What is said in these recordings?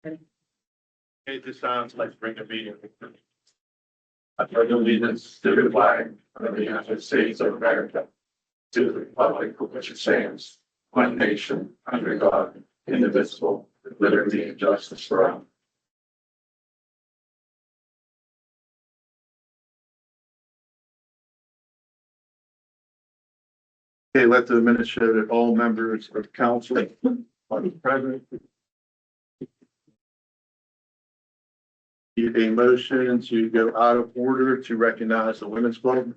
Okay, this time, let's bring the meeting. I pledge allegiance to the flag of the United States of America, to the republic for which it stands, one nation, under God, indivisible, with liberty and justice for all. Okay, let the minutes show that all members of council are present. Need a motion to go out of order to recognize the Women's Club.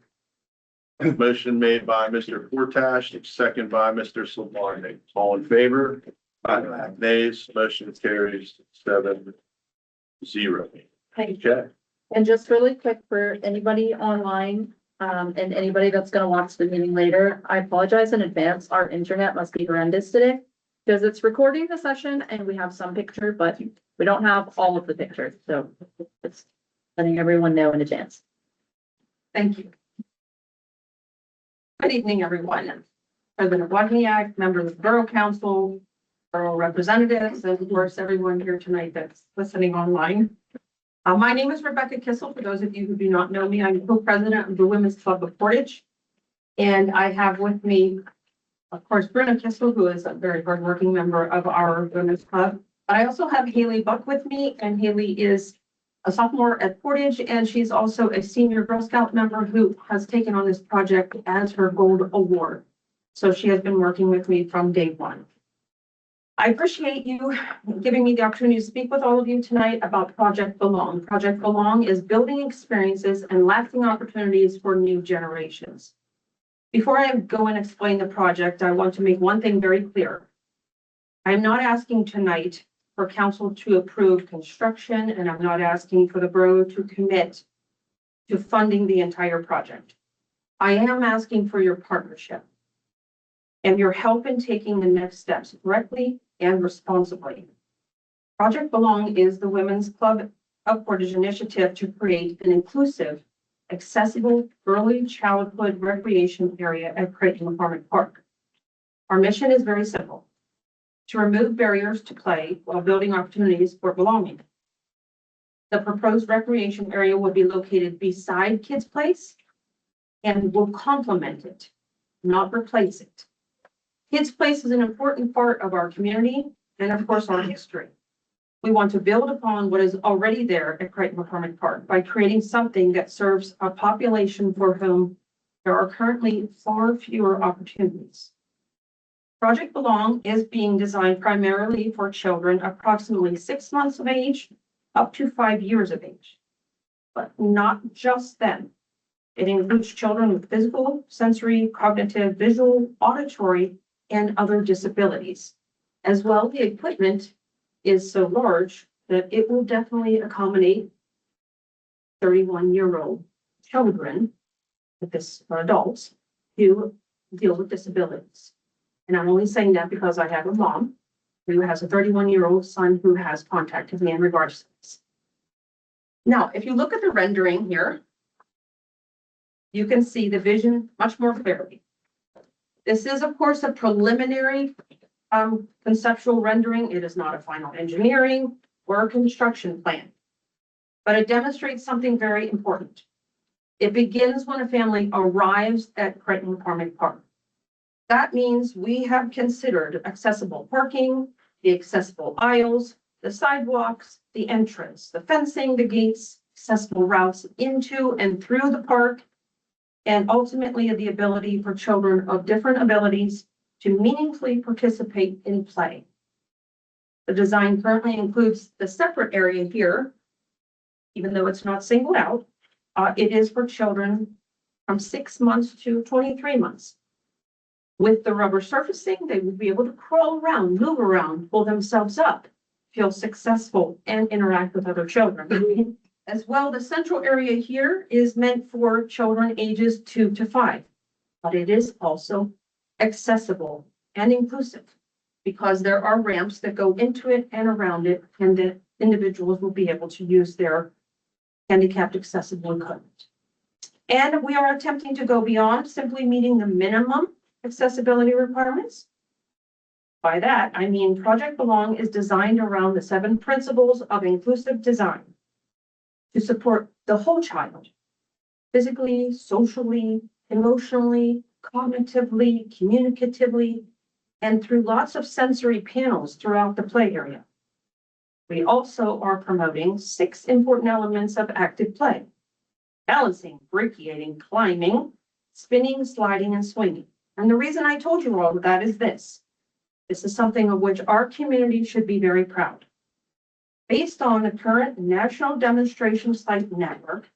Motion made by Mr. Portage, second by Mr. Salvarni. All in favor? Aye. Nays, motion carries 7-0. Okay. And just really quick for anybody online, and anybody that's gonna watch the meeting later, I apologize in advance. Our internet must be horrendous today. Because it's recording the session and we have some picture, but we don't have all of the pictures, so it's letting everyone know in advance. Thank you. Good evening, everyone. President Wozniak, members of the Borough Council, borough representatives, and of course, everyone here tonight that's listening online. My name is Rebecca Kissel. For those of you who do not know me, I'm co-president of the Women's Club of Portage. And I have with me, of course, Bruna Kissel, who is a very hardworking member of our Women's Club. But I also have Haley Buck with me, and Haley is a sophomore at Portage, and she's also a senior Girl Scout member who has taken on this project as her gold award. So she has been working with me from day one. I appreciate you giving me the opportunity to speak with all of you tonight about Project Belong. Project Belong is building experiences and lasting opportunities for new generations. Before I go and explain the project, I want to make one thing very clear. I'm not asking tonight for council to approve construction, and I'm not asking for the borough to commit to funding the entire project. I am asking for your partnership and your help in taking the next steps correctly and responsibly. Project Belong is the Women's Club of Portage initiative to create an inclusive, accessible early childhood recreation area at Creighton McCormick Park. Our mission is very simple: to remove barriers to play while building opportunities for belonging. The proposed recreation area will be located beside Kids Place and will complement it, not replace it. Kids Place is an important part of our community and of course our history. We want to build upon what is already there at Creighton McCormick Park by creating something that serves a population for whom there are currently far fewer opportunities. Project Belong is being designed primarily for children approximately 6 months of age up to 5 years of age, but not just them. It includes children with physical, sensory, cognitive, visual, auditory, and other disabilities. As well, the equipment is so large that it will definitely accommodate 31-year-old children with this, or adults, who deal with disabilities. And I'm only saying that because I have a mom who has a 31-year-old son who has contacted me in regards to this. Now, if you look at the rendering here, you can see the vision much more clearly. This is, of course, a preliminary conceptual rendering. It is not a final engineering or a construction plan, but it demonstrates something very important. It begins when a family arrives at Creighton McCormick Park. That means we have considered accessible parking, the accessible aisles, the sidewalks, the entrance, the fencing, the gates, accessible routes into and through the park, and ultimately the ability for children of different abilities to meaningfully participate in play. The design currently includes the separate area here, even though it's not singled out. It is for children from 6 months to 23 months. With the rubber surfacing, they will be able to crawl around, move around, pull themselves up, feel successful, and interact with other children. As well, the central area here is meant for children ages 2 to 5, but it is also accessible and inclusive because there are ramps that go into it and around it, and that individuals will be able to use their handicapped accessible equipment. And we are attempting to go beyond simply meeting the minimum accessibility requirements. By that, I mean Project Belong is designed around the 7 principles of inclusive design to support the whole child, physically, socially, emotionally, cognitively, communicatively, and through lots of sensory panels throughout the play area. We also are promoting 6 important elements of active play: balancing, brachiating, climbing, spinning, sliding, and swinging. And the reason I told you all of that is this. This is something of which our community should be very proud. Based on the current National Demonstration Site Network,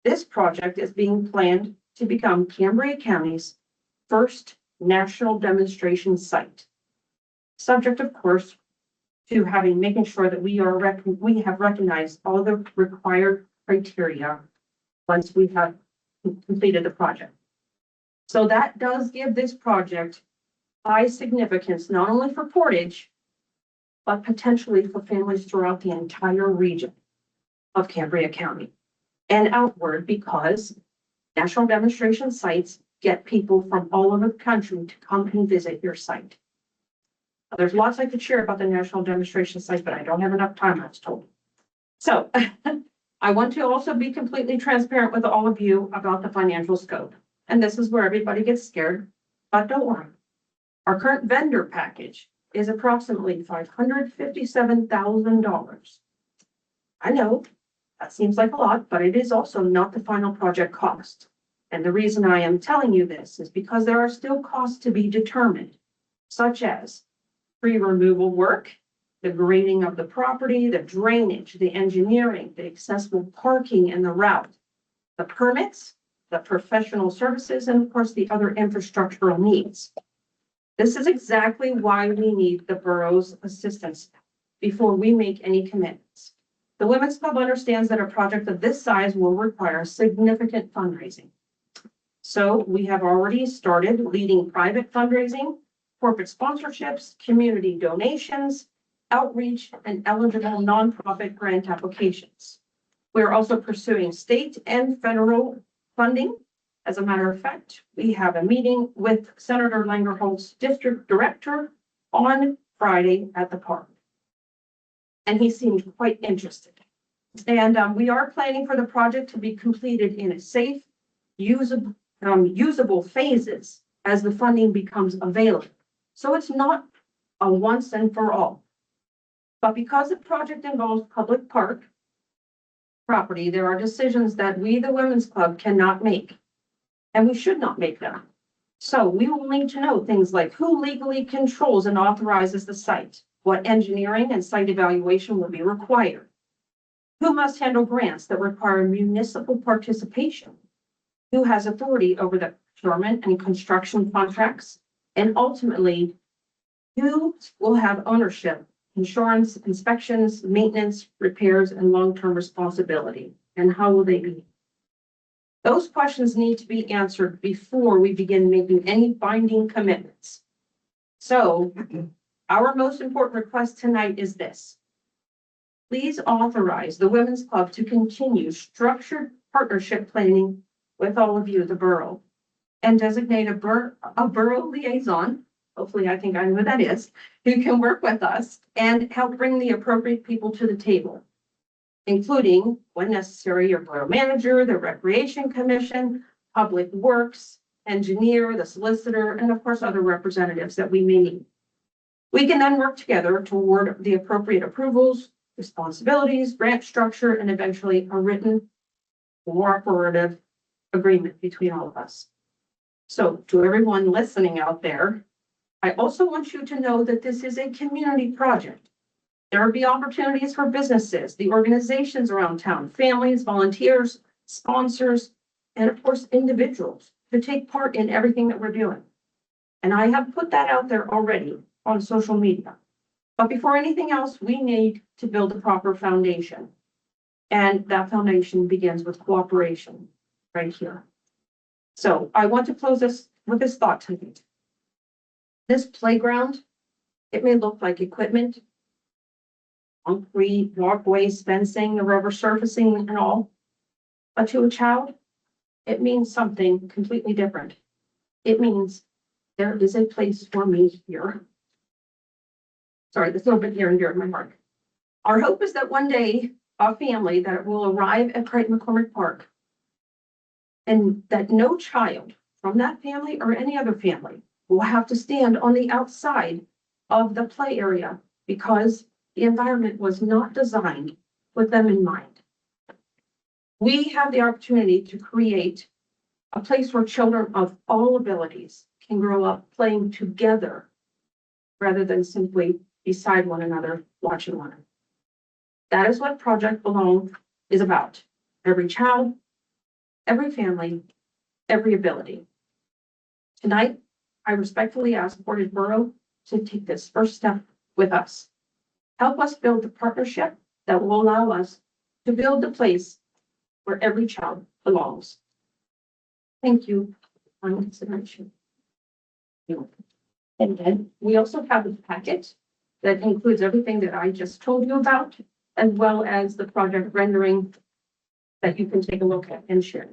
this project is being planned to become Cambria County's first national demonstration site. Subject, of course, to making sure that we have recognized all the required criteria once we have completed the project. So that does give this project high significance, not only for Portage, but potentially for families throughout the entire region of Cambria County and outward, because national demonstration sites get people from all over the country to come and visit your site. There's lots I could share about the national demonstration site, but I don't have enough time, I was told. So I want to also be completely transparent with all of you about the financial scope. And this is where everybody gets scared, but don't worry. Our current vendor package is approximately $557,000. I know that seems like a lot, but it is also not the final project cost. And the reason I am telling you this is because there are still costs to be determined, such as tree removal work, the grading of the property, the drainage, the engineering, the accessible parking and the route, the permits, the professional services, and of course the other infrastructural needs. This is exactly why we need the borough's assistance before we make any commitments. The Women's Club understands that a project of this size will require significant fundraising. So we have already started leading private fundraising, corporate sponsorships, community donations, outreach, and eligible nonprofit grant applications. We're also pursuing state and federal funding. As a matter of fact, we have a meeting with Senator Langerholt's district director on Friday at the park. And he seemed quite interested. And we are planning for the project to be completed in a safe, usable phases as the funding becomes available. So it's not a once and for all. But because the project involves public park property, there are decisions that we, the Women's Club, cannot make. And we should not make them. So we will need to know things like who legally controls and authorizes the site, what engineering and site evaluation will be required, who must handle grants that require municipal participation, who has authority over the procurement and construction contracts, and ultimately, who will have ownership, insurance, inspections, maintenance, repairs, and long-term responsibility, and how will they be? Those questions need to be answered before we begin making any binding commitments. So our most important request tonight is this. Please authorize the Women's Club to continue structured partnership planning with all of you, the borough, and designate a borough liaison. Hopefully, I think I know who that is, who can work with us and help bring the appropriate people to the table, including, when necessary, your borough manager, the Recreation Commission, Public Works, engineer, the solicitor, and of course, other representatives that we may need. We can then work together toward the appropriate approvals, responsibilities, grant structure, and eventually a written cooperative agreement between all of us. So to everyone listening out there, I also want you to know that this is a community project. There will be opportunities for businesses, the organizations around town, families, volunteers, sponsors, and of course, individuals to take part in everything that we're doing. And I have put that out there already on social media. But before anything else, we need to build a proper foundation. And that foundation begins with cooperation right here. So I want to close this with this thought tonight. This playground, it may look like equipment, concrete, walkways, fencing, the rubber surfacing and all. But to a child, it means something completely different. It means there is a place for me here. Sorry, that's a little bit near and dear to my heart. Our hope is that one day a family that will arrive at Creighton McCormick Park and that no child from that family or any other family will have to stand on the outside of the play area because the environment was not designed with them in mind. We have the opportunity to create a place where children of all abilities can grow up playing together rather than simply beside one another, watching one another. That is what Project Belong is about. Every child, every family, every ability. Tonight, I respectfully ask Portage Borough to take this first step with us. Help us build the partnership that will allow us to build the place where every child belongs. Thank you for your consideration. And then we also have a packet that includes everything that I just told you about, as well as the project rendering that you can take a look at and share.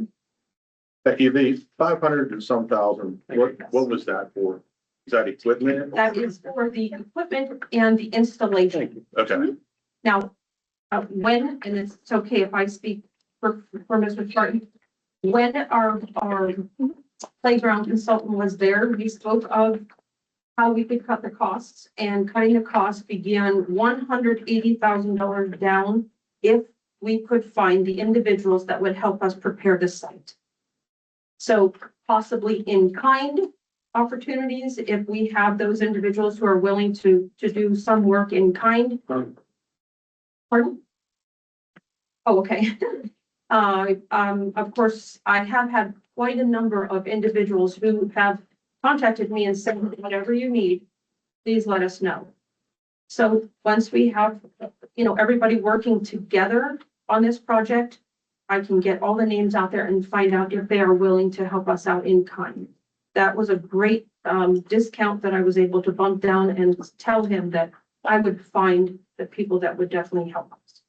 Becky, the 500 and some thousand, what was that for? Is that equipment? That is for the equipment and the installation. Okay, Now, when, and it's okay if I speak for Mr. Spartan, when our playground consultant was there, we spoke of how we could cut the costs, and cutting the costs began $180,000 down if we could find the individuals that would help us prepare the site. So possibly in kind opportunities, if we have those individuals who are willing to do some work in kind. Pardon? Oh, okay. Of course, I have had quite a number of individuals who have contacted me and said, whatever you need, please let us know. So once we have, everybody working together on this project, I can get all the names out there and find out if they are willing to help us out in kind. That was a great discount that I was able to bump down and tell him that I would find the people that would definitely help us.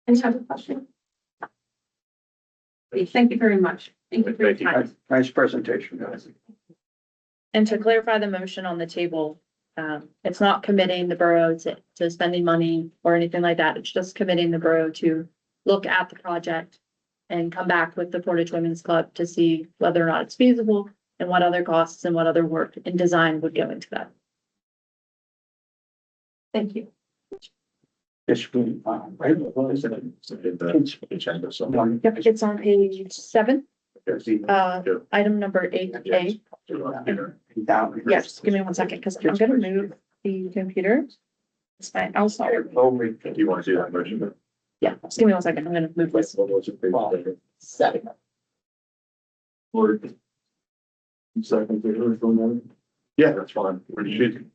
Any other question? Thank you very much. Thank you for your time. Nice presentation, guys. And to clarify the motion on the table, it's not committing the borough to spending money or anything like that. It's just committing the borough to look at the project and come back with the Portage Women's Club to see whether or not it's feasible and what other costs and what other work and design would go into that. Thank you. This room, right, what is it? agenda, so. Yep, it's on page 7, item number 8A. Down. Yes, give me 1 second, because I'm gonna move the computer. It's fine, I'll start. Do you want to do that motion? Yeah, just give me 1 second, I'm gonna move this. What was it? 7. Or second, yeah, that's fine. Where do you?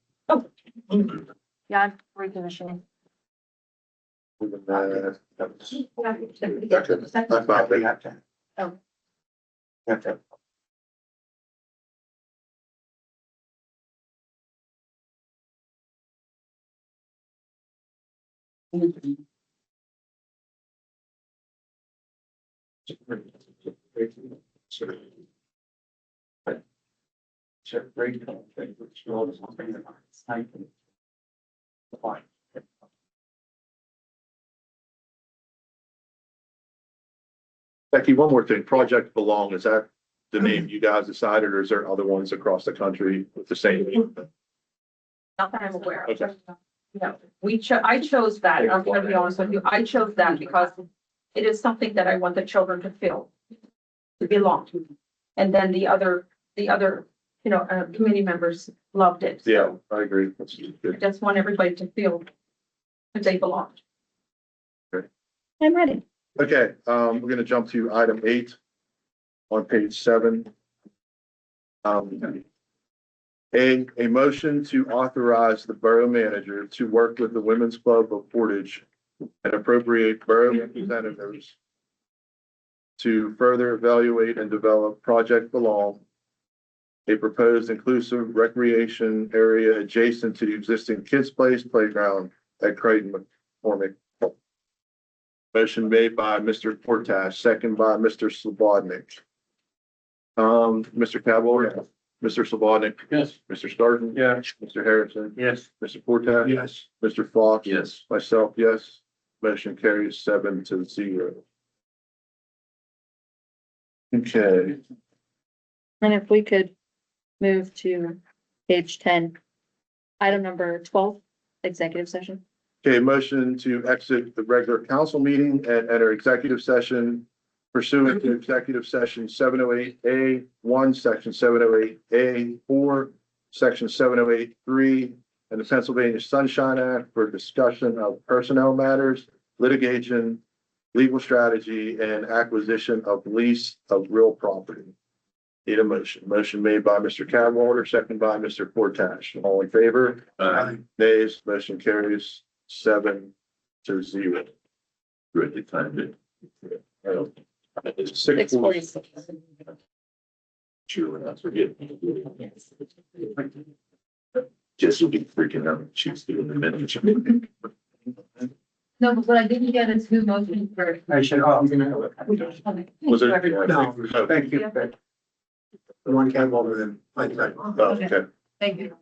Yeah, I'm reconditioning. That's That's about we it. have to. Oh. Have to. Becky, one more thing, Project Belong, is that the name you guys decided, or is there other ones across the country with the same name? Not that I'm aware of. Okay. No, I chose that. I'm gonna be honest with you. I chose that because it is something that I want the children to feel, to belong to. And then the other, committee members loved it. So Yeah, I agree. That's I good. just want everybody to feel that they belong. I'm ready. Okay, we're gonna jump to item 8 on page 7. A motion to authorize the borough manager to work with the Women's Club of Portage and appropriate borough representatives to further evaluate and develop Project Belong, a proposed inclusive recreation area adjacent to the existing Kids Place playground at Creighton McCormick. Motion made by Mr. Portage, second by Mr. Slobodnik. Mr. Cowboy, Mr. Sabotnik? Yes. Mr. Starton? Yes. Mr. Harrison? Yes. Mr. Portage? Yes. Mr. Fox? Yes. Myself, yes. Motion carries 7-0. Okay, And if we could move to page 10, item number 12, executive session. okay, motion to exit the regular council meeting and enter executive session pursuant to executive session 708A1, section 708A4, section 708(3), and the Pennsylvania Sunshine Act for discussion of personnel matters, litigation, legal strategy, and acquisition of lease of real property. Need a motion. Motion made by Mr. Cadwalder, second by Mr. Portage. All in favor? Nays, motion carries 7-0. Really timed it. It's 6:46. Sure, that's forget. Jess will be freaking out. She's doing the minutes. No, but what I didn't get is who motioned for. I should, oh, I'm gonna. Was it? No, thank you. The one came over then. Oh, okay. Thank you.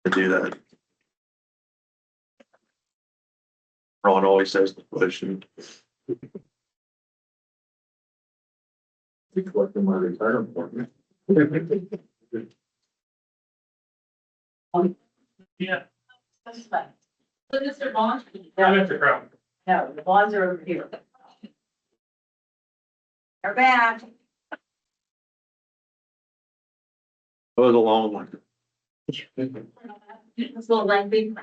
to do that. Ron always says the question. Be collecting my retirement for me. Yeah, That's fine. So Mr. Bond? I'm at the crowd. No, the bonds are over here. They're back. It was a long one. It's a little lengthy.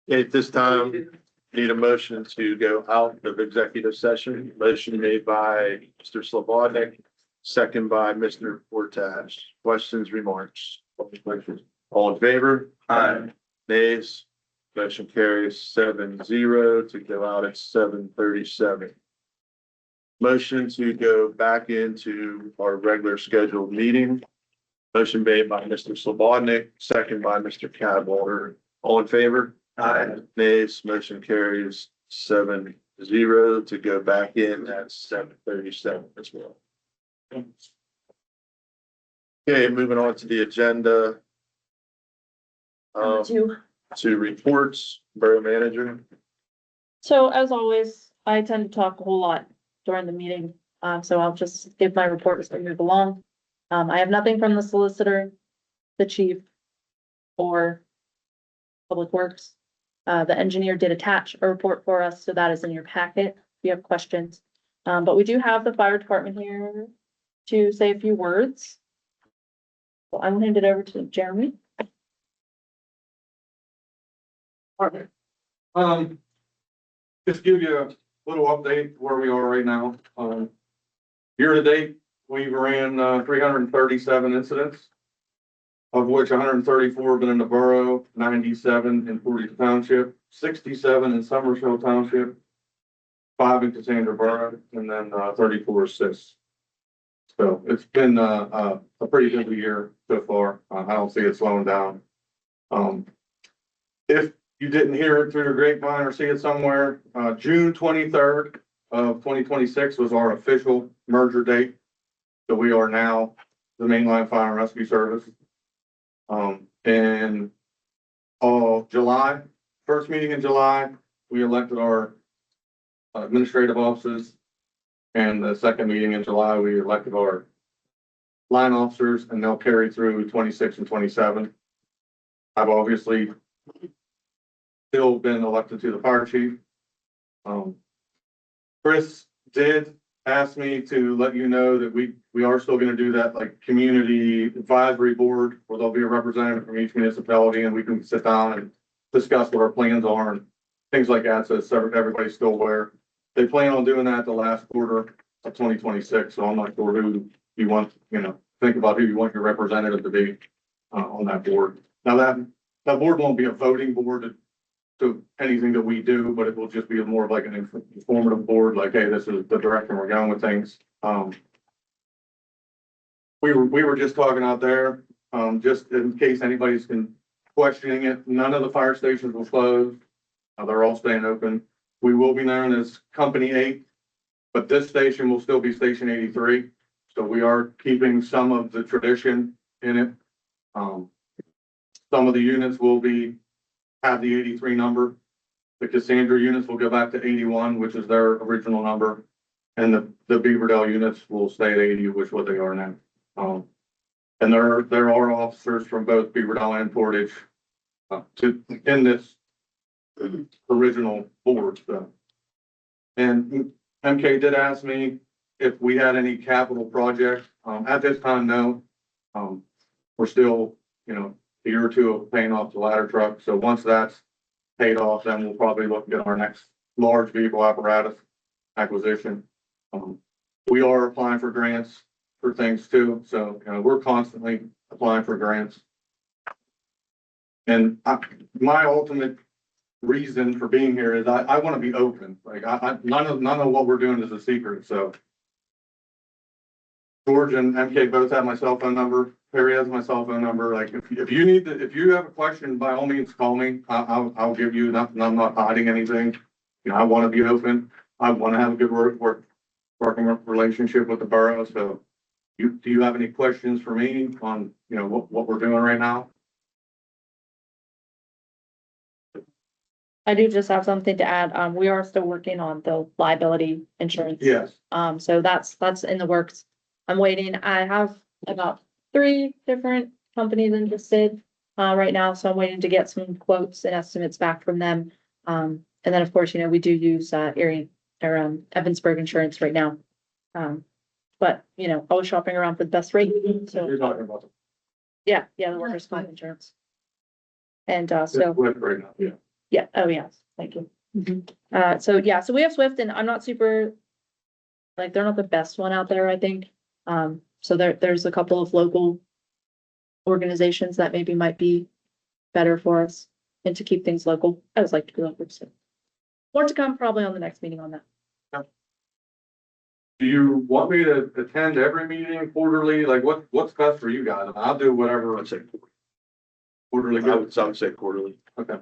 At this time, need a motion to go out of executive session. Motion made by Mr. Slobodnik, second by Mr. Portage. Questions, remarks? All in favor? Aye. Nays? Motion carries 7-0 to go out at 7:37. Motion to go back into our regular scheduled meeting. Motion made by Mr. Slobodnik, second by Mr. Cadwalder. All in favor? Aye. Nays, motion carries 7-0 to go back in at 7:37 as well. Okay, moving on to the agenda. To reports, Borough Manager. So as always, I tend to talk a whole lot during the meeting, so I'll just give my report as we move along. I have nothing from the solicitor, the chief, or Public Works. The engineer did attach a report for us, so that is in your packet if you have questions. But we do have the fire department here to say a few words. So I will hand it over to Jeremy. Just give you a little update where we are right now. Year to date, we ran 337 incidents, of which 134 have been in the borough, 97 in Portage Township, 67 in Somerville Township, 5 in Cassandra Borough, and then 34 assists. So it's been a pretty good year so far. I don't see it slowing down. If you didn't hear it through the grapevine or see it somewhere, June 23rd of 2026 was our official merger date. So we are now the Mainline Fire and Rescue Service. In July, first meeting in July, we elected our administrative offices. And the second meeting in July, we elected our line officers, and they'll carry through 26 and 27. I've obviously still been elected to the fire chief. Chris did ask me to let you know that we are still gonna do that like community advisory board where there'll be a representative from each municipality and we can sit down and discuss what our plans are and things like that. So everybody's still aware. They plan on doing that the last quarter of 2026. So I'm not sure who you want, think about who you want your representative to be on that board. Now that board won't be a voting board to anything that we do, but it will just be more of like an informative board, like, hey, this is the direction we're going with things. We were just talking out there, just in case anybody's questioning it, none of the fire stations will close. They're all staying open. We will be known as Company 8, but this station will still be Station 83. So we are keeping some of the tradition in it. Some of the units will have the 83 number. The Cassandra units will go back to 81, which is their original number. And the Beaverdale units will stay at 80, which is what they are now. And there are officers from both Beaverdale and Portage in this original board. So. And MK did ask me if we had any capital projects. At this time, no. We're still, a year or two of paying off the ladder truck. So once that's paid off, then we'll probably look at our next large vehicle apparatus acquisition. We are applying for grants for things too. So, we're constantly applying for grants. And my ultimate reason for being here is I want to be open. Like none of what we're doing is a secret. So George and MK both have my cell phone number. Perry has my cell phone number. Like if you have a question, by all means, call me. I'll give you. I'm not hiding anything. I want to be open. I want to have a good working relationship with the borough, so do you have any questions for me on, what we're doing right now? I do just have something to add. We are still working on the liability insurance. Yes. So that's in the works. I'm waiting. I have about 3 different companies interested right now, so I'm waiting to get some quotes and estimates back from them. And then, of course, we do use Erie or Evansburg insurance right now. But always shopping around for the best rate. So You're talking about yeah, the workers' comp insurance. And the so. Swift right now, yeah. Yeah, oh, yes, thank you. So we have Swift and I'm not super, like, they're not the best one out there, I think. So there's a couple of local organizations that maybe might be better for us and to keep things local. I always like to be local, so. More to come probably on the next meeting on that. Do you want me to attend every meeting quarterly? Like what's best for you guys? I'll do whatever. I'd say, Quarterly. I would say quarterly. Okay.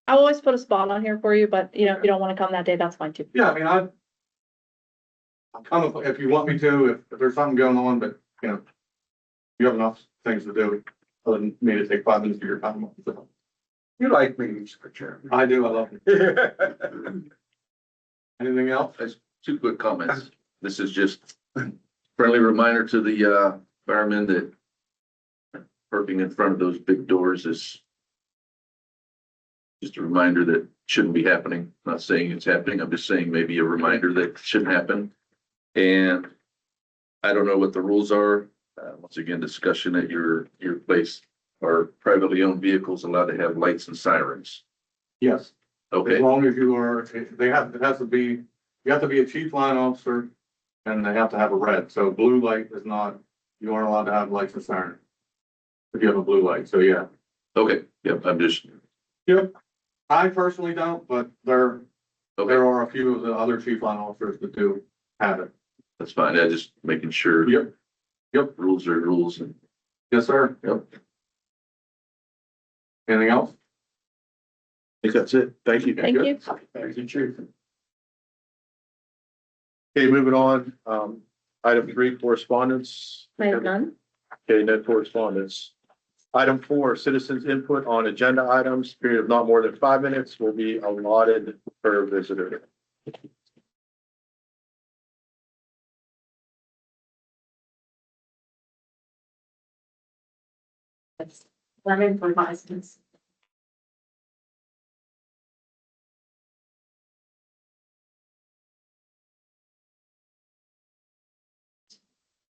I'll always put a spot on here for you, but if you don't want to come that day, that's fine too. Yeah, I mean, I'll come if you want me to, if there's something going on, but you have enough things to do other than me to take 5 minutes of your time. So, You like me, Mr. Chairman. I do, I love it. Anything else? Two quick comments. This is just friendly reminder to the firemen that parking in front of those big doors is just a reminder that shouldn't be happening. Not saying it's happening. I'm just saying maybe a reminder that it shouldn't happen. And I don't know what the rules are. Once again, discussion at your place. Are privately owned vehicles allowed to have lights and sirens? Yes. As Okay, long as you are, it has to be, you have to be a chief line officer and they have to have a red. So blue light is not, you aren't allowed to have lights and siren. If you have a blue light, so yeah. okay, yep, I'm just, Yep. I personally don't, but there okay, are a few of the other chief line officers that do have it. that's fine. I just making sure. Yep. Yep. Rules are rules and. Yes, sir. Yep. Anything else? I think that's it. Thank you. Thank you. Thank you, Chief. Okay, moving on. Item 3, correspondence. I have none. Okay, no correspondence. Item 4, citizens input on agenda items, period of not more than 5 minutes will be allotted per visitor. Lemon for license.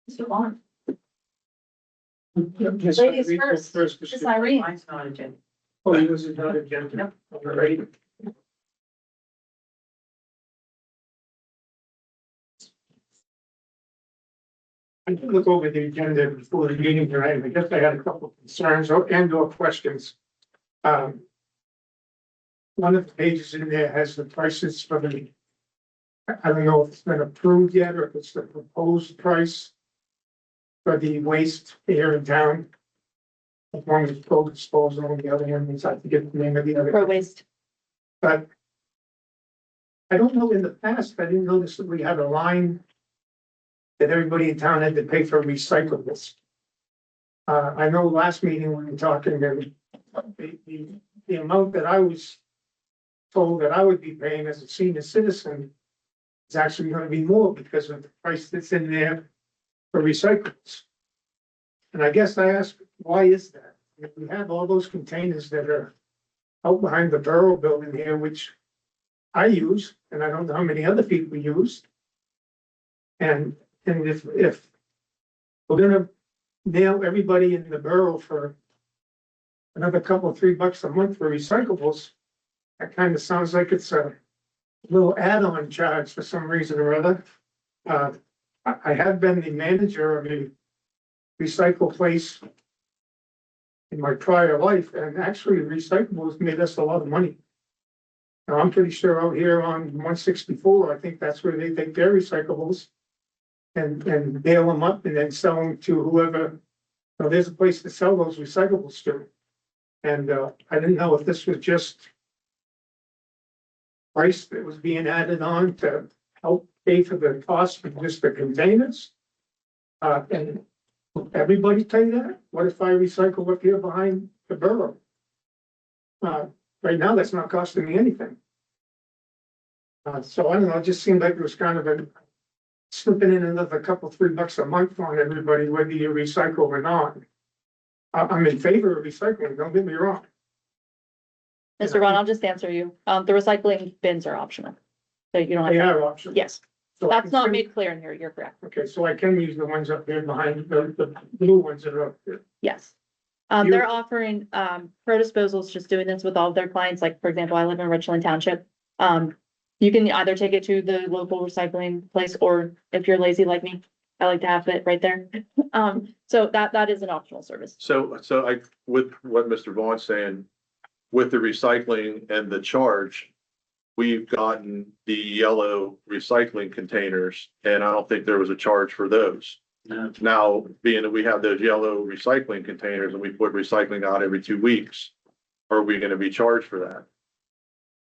So on. Just Ladies read first. Mr. It's Irene. Mine's not agenda. Oh, he was not agenda. All right. I did look over the agenda before the meeting tonight. I guess I had a couple of concerns and or questions. One of the pages in there has the prices for the, I don't know if it's been approved yet or if it's the proposed price for the waste here in town. One is pro disposal, and the other one is, I forget the name of the other. Pro waste. But I don't know, in the past, I didn't notice that we had a line that everybody in town had to pay for recyclables. I know last meeting we were talking, and the amount that I was told that I would be paying as a senior citizen is actually gonna be more because of the price that's in there for recyclables. And I guess I asked, why is that? If we have all those containers that are out behind the borough building here, which I use, and I don't know how many other people use. And if we're gonna nail everybody in the borough for another couple, $3 a month for recyclables, that kind of sounds like it's a little add-on charge for some reason or other. I have been the manager of a recycle place in my prior life, and actually recyclables made us a lot of money. Now, I'm pretty sure out here on 164, I think that's where they take their recyclables and bail them up and then sell them to whoever. Now, there's a place to sell those recyclables to. And I didn't know if this was just price that was being added on to help pay for the cost of just the containers? And will everybody pay that? What if I recycle up here behind the borough? Right now, that's not costing me anything. So I don't know, it just seemed like it was kind of a slipping in another couple, $3 a month on everybody, whether you recycle or not. I'm in favor of recycling, don't get me wrong. Mr. Ron, I'll just answer you. The recycling bins are optional. So you don't have They to, are options. yes, So I that's not can made clear in here. You're correct. Okay, so I can use the ones up there behind the blue ones that are up there. Yes. You- They're offering, Pro Disposal's just doing this with all of their clients. Like, for example, I live in Richland Township. You can either take it to the local recycling place, or if you're lazy like me, I like to have it right there. So that is an optional service. So with what Mr. Vaughn's saying, with the recycling and the charge, we've gotten the yellow recycling containers, and I don't think there was a charge for those. No. Now, being that we have those yellow recycling containers and we put recycling out every 2 weeks, are we gonna be charged for that?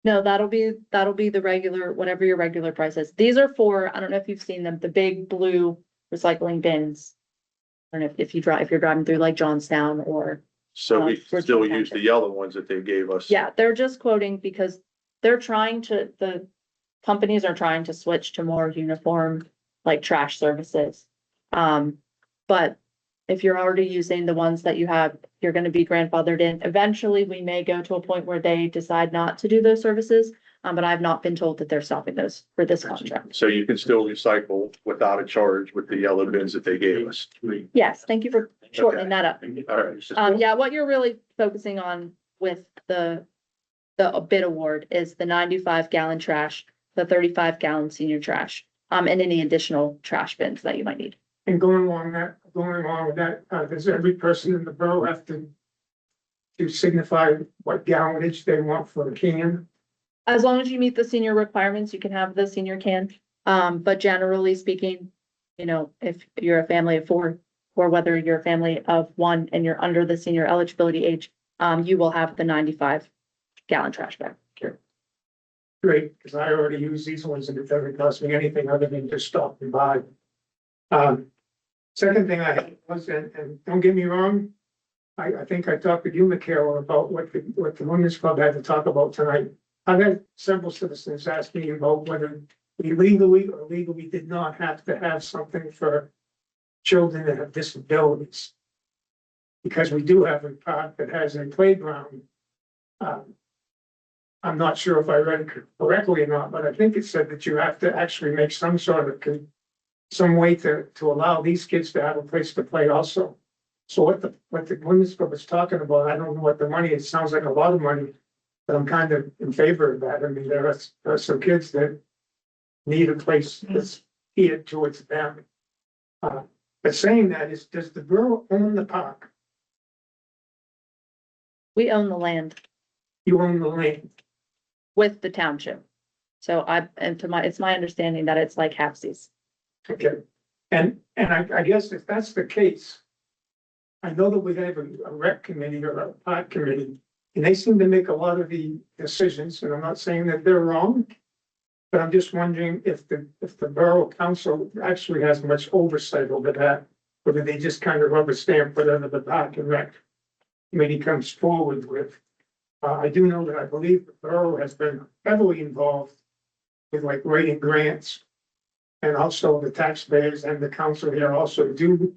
No, that'll be the regular, whatever your regular price is. These are for, I don't know if you've seen them, the big blue recycling bins. I don't know if you're driving through like Johnstown or, So we Richmond still use Township. the yellow ones that they gave us. yeah, they're just quoting because the companies are trying to switch to more uniform, like trash services. But if you're already using the ones that you have, you're gonna be grandfathered in. Eventually, we may go to a point where they decide not to do those services. But I've not been told that they're stopping those for this contract. So you can still recycle without a charge with the yellow bins that they gave us. Yes, thank you for shortening that up. All right. Yeah, what you're really focusing on with the bid award is the 95-gallon trash, the 35-gallon senior trash, and any additional trash bins that you might need. And going along with that, does every person in the borough have to signify what gallonage they want for the can? As long as you meet the senior requirements, you can have the senior can. But generally speaking, if you're a family of 4, or whether you're a family of 1 and you're under the senior eligibility age, you will have the 95-gallon trash bag. Great, because I already use these ones and it doesn't cost me anything other than just stop and buy. Second thing I had was, and don't get me wrong, I think I talked to you, Michaela, about what the women's club had to talk about tonight. I've had several citizens ask me about whether we legally or legally did not have to have something for children that have disabilities. Because we do have a park that has a playground. I'm not sure if I read it correctly or not, but I think it said that you have to actually make some sort of some way to allow these kids to have a place to play also. So what the women's club is talking about, I don't know what the money is. It sounds like a lot of money. But I'm kind of in favor of that. I mean, there are some kids that need a place that's geared towards them. But saying that is, does the borough own the park? We own the land You own the land. with the township. So it's my understanding that it's like halfsies. Okay. And I guess if that's the case, I know that we have a rec committee or a park committee, and they seem to make a lot of the decisions, and I'm not saying that they're wrong. But I'm just wondering if the borough council actually has much oversight over that, or do they just kind of rubber stamp whatever the park and rec committee comes forward with? I do know that I believe the borough has been heavily involved with like writing grants. And also the taxpayers and the council here also do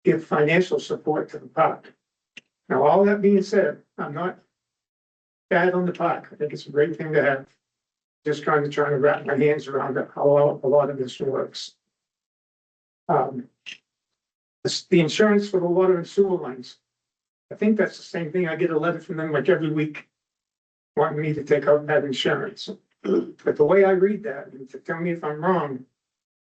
give financial support to the park. Now, all that being said, I'm not bad on the park. I think it's a great thing to have. Just kind of trying to wrap my hands around how a lot of this works. The insurance for the water and sewer lines. I think that's the same thing. I get a letter from them like every week wanting me to take out that insurance. But the way I read that, and to tell me if I'm wrong,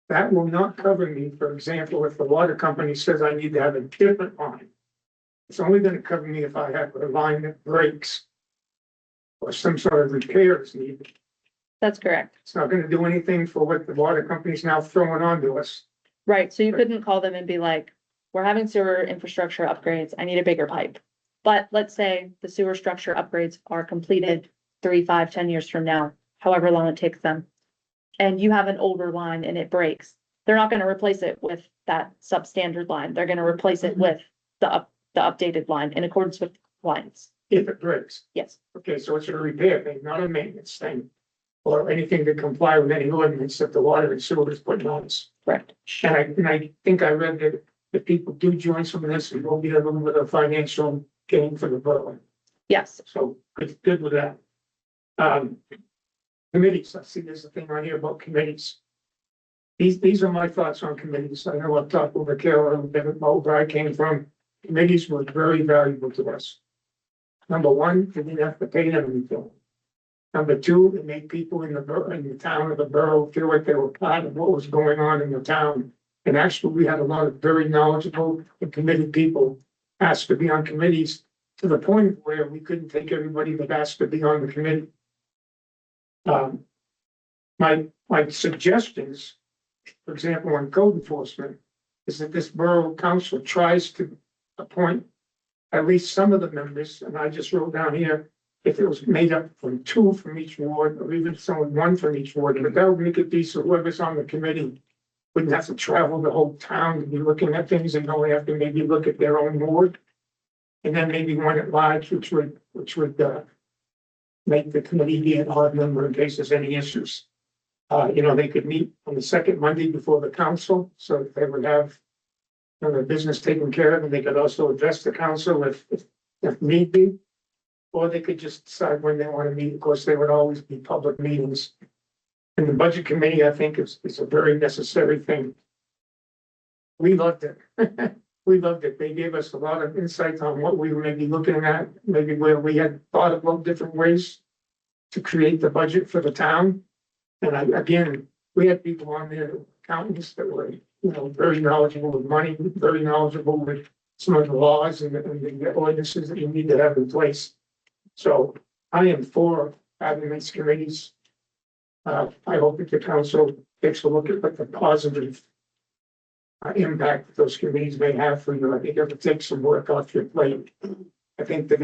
that will not cover me, for example, if the water company says I need to have a different line. It's only going to cover me if I have a line that breaks or some sort of repair is needed. That's correct. It's not going to do anything for what the water company's now throwing onto us. Right, so you couldn't call them and be like, we're having sewer infrastructure upgrades, I need a bigger pipe. But let's say the sewer structure upgrades are completed 3, 5, 10 years from now, however long it takes them. and you have an older line and it breaks, they're not gonna replace it with that substandard line. They're gonna replace it with the updated line in accordance with lines. If it breaks. Yes, Okay, so it's a repair thing, not a maintenance thing. Or anything to comply with any ordinance that the water and sewer is putting on us. correct. And I think I read that if people do join some of this, it will be a little bit of financial gain for the borough. Yes, So good with that. Committees, I see there's a thing right here about committees. These are my thoughts on committees. I know I've talked with Carol a little bit about where I came from. Committees were very valuable to us. Number one, they didn't have to pay them anything. Number two, it made people in the town of the borough feel like they were part of what was going on in the town. And actually, we had a lot of very knowledgeable and committed people asked to be on committees to the point where we couldn't take everybody that asked to be on the committee. My suggestions, for example, on code enforcement, is that this borough council tries to appoint at least some of the members, and I just wrote down here, if it was made up from two from each ward, or even someone one from each ward, but that would make it be so whoever's on the committee wouldn't have to travel the whole town to be looking at things and only have to maybe look at their own ward. And then maybe one at large, which would make the committee be an odd number in case there's any issues. They could meet on the second Monday before the council, so that they would have their business taken care of, and they could also address the council if need be. Or they could just decide when they want to meet. Of course, they would always be public meetings. And the budget committee, I think, is a very necessary thing. We loved it. We loved it. They gave us a lot of insights on what we may be looking at, maybe where we had thought about different ways to create the budget for the town. And again, we had people on there, accountants that were, very knowledgeable with money, very knowledgeable with some of the laws and the ordinances that you need to have in place. So I am for having these committees. I hope that the council takes a look at what the positive impact that those committees may have for you. I think it would take some work off your plate. I think that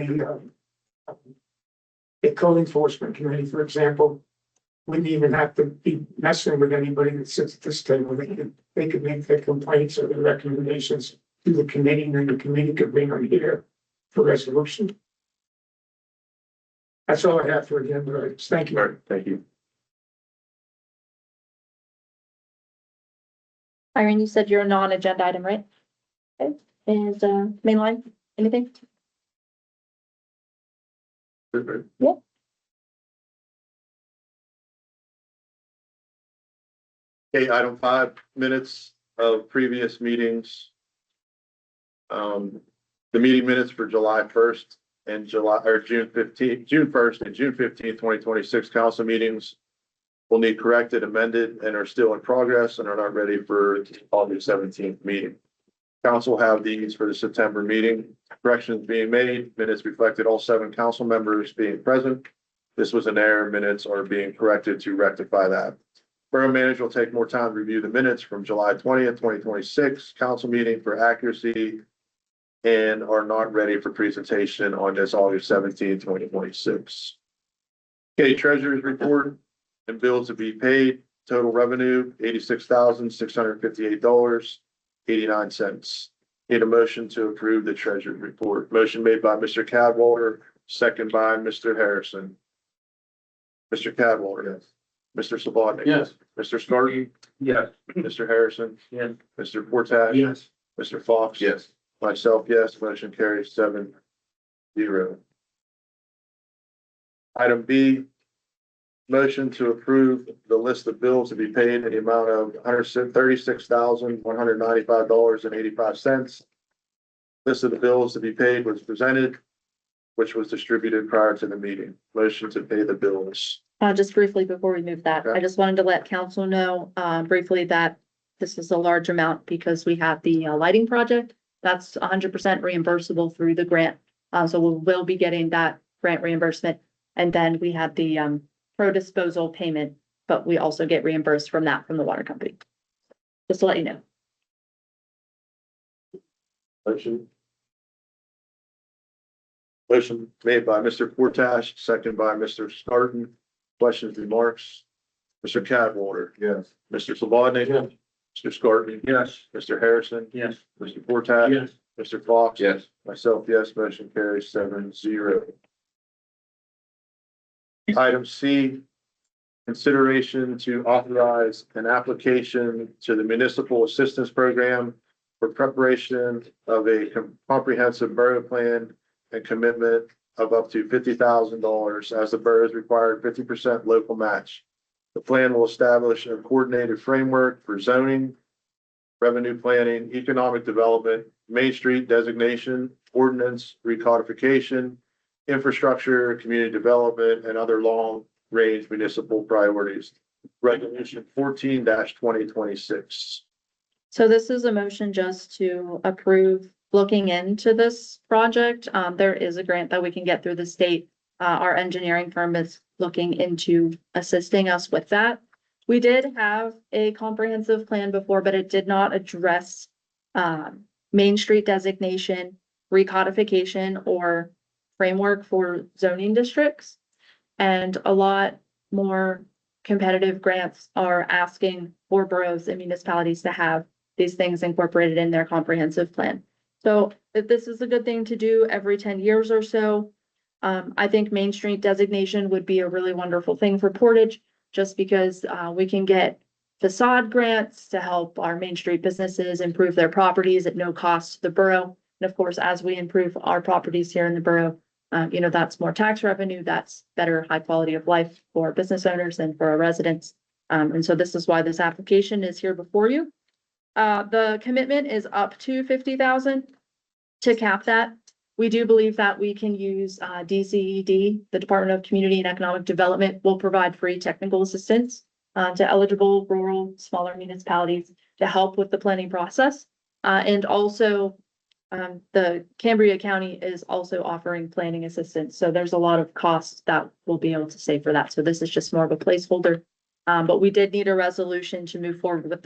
a code enforcement committee, for example, wouldn't even have to be messing with anybody that sits at this table. They could make their complaints or their recommendations to the committee, and then the committee could bring them here for resolution. That's all I have for agenda items. Thank All you. right, thank you. Irene, you said you're a non-agenda item, right? Okay, and, mainline, anything? Okay, item 5, minutes of previous meetings. The meeting minutes for July 1st and June 1st and June 15th, 2026 council meetings will need corrected, amended, and are still in progress and are not ready for August 17th meeting. Council have these for the September meeting. Corrections being made, minutes reflected all 7 council members being present. This was an error, minutes are being corrected to rectify that. Borough manager will take more time to review the minutes from July 20th, 2026 council meeting for accuracy and are not ready for presentation on this August 17th, 2026. Okay, treasurer's report and bills to be paid. Total revenue, $86,658.89. Need a motion to approve the treasurer's report. Motion made by Mr. Cadwalder, second by Mr. Harrison. Mr. Cadwalder. Yes. Mr. Sabatnik. Yes. Mr. Scarton. Yes. Mr. Harrison. Yes. Mr. Portage. Yes. Mr. Fox. Yes. Myself, yes. Motion carries 7-0. Item B, motion to approve the list of bills to be paid in the amount of $136,195.85. List of the bills to be paid was presented, which was distributed prior to the meeting. Motion to pay the bills. Just briefly before we move that, Okay. I just wanted to let council know, briefly that this is a large amount because we have the lighting project. That's 100% reimbursable through the grant. So we will be getting that grant reimbursement. And then we have the pro disposal payment, but we also get reimbursed from that from the water company. Just to let you know. Motion. Motion made by Mr. Portage, second by Mr. Scarton. Questions, remarks? Mr. Cadwalder, Yes. Mr. Slabodnik, Mr. Scarpelli, Yes. Mr. Harrison, Yes. Mr. Portage, Yes. Mr. Fox. Yes. Myself, yes, motion carries 7-0. Item C, consideration to authorize an application to the Municipal Assistance Program for preparation of a comprehensive borough plan and commitment of up to $50,000 as the borough is required 50% local match. The plan will establish a coordinated framework for zoning, revenue planning, economic development, Main Street designation, ordinance, recodification, infrastructure, community development, and other long-range municipal priorities. Resolution 14-2026. So this is a motion just to approve looking into this project. There is a grant that we can get through the state. Our engineering firm is looking into assisting us with that. We did have a comprehensive plan before, but it did not address Main Street designation, recodification, or framework for zoning districts. And a lot more competitive grants are asking for boroughs and municipalities to have these things incorporated in their comprehensive plan. So if this is a good thing to do every 10 years or so, I think Main Street designation would be a really wonderful thing for Portage, just because we can get facade grants to help our Main Street businesses improve their properties at no cost to the borough. And of course, as we improve our properties here in the borough, that's more tax revenue, that's better high quality of life for business owners and for our residents. And so this is why this application is here before you. The commitment is up to 50,000 to cap that. We do believe that we can use DCED, the Department of Community and Economic Development, will provide free technical assistance to eligible rural, smaller municipalities to help with the planning process. And also, the Cambria County is also offering planning assistance. So there's a lot of costs that we'll be able to save for that. So this is just more of a placeholder. But we did need a resolution to move forward with the